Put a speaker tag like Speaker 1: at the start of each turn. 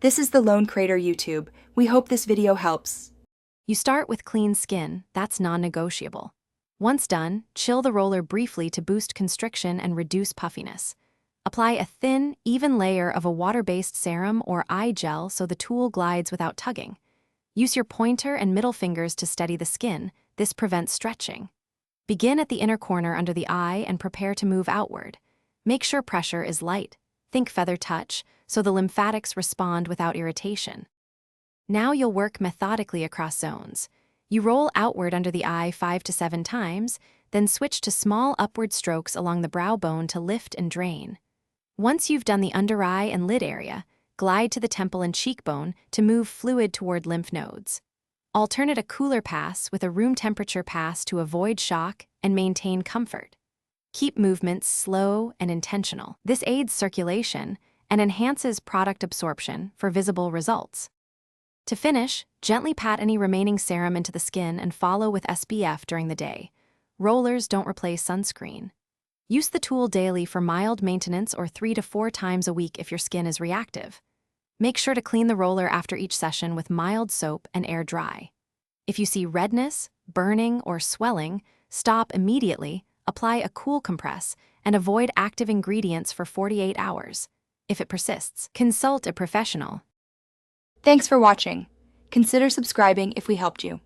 Speaker 1: This is the Lone Crater YouTube. We hope this video helps.
Speaker 2: You start with clean skin, that's non-negotiable. Once done, chill the roller briefly to boost constriction and reduce puffiness. Apply a thin, even layer of a water-based serum or eye gel so the tool glides without tugging. Use your pointer and middle fingers to steady the skin. This prevents stretching. Begin at the inner corner under the eye and prepare to move outward. Make sure pressure is light. Think feather touch, so the lymphatics respond without irritation. Now you'll work methodically across zones. You roll outward under the eye 5 to 7 times, then switch to small upward strokes along the brow bone to lift and drain. Once you've done the under eye and lid area, glide to the temple and cheekbone to move fluid toward lymph nodes. Alternate a cooler pass with a room temperature pass to avoid shock and maintain comfort. Keep movements slow and intentional. This aids circulation and enhances product absorption for visible results. To finish, gently pat any remaining serum into the skin and follow with SPF during the day. Rollers don't replace sunscreen. Use the tool daily for mild maintenance or 3 to 4 times a week if your skin is reactive. Make sure to clean the roller after each session with mild soap and air dry. If you see redness, burning, or swelling, stop immediately, apply a cool compress, and avoid active ingredients for 48 hours. If it persists, consult a professional.
Speaker 1: Thanks for watching. Consider subscribing if we helped you.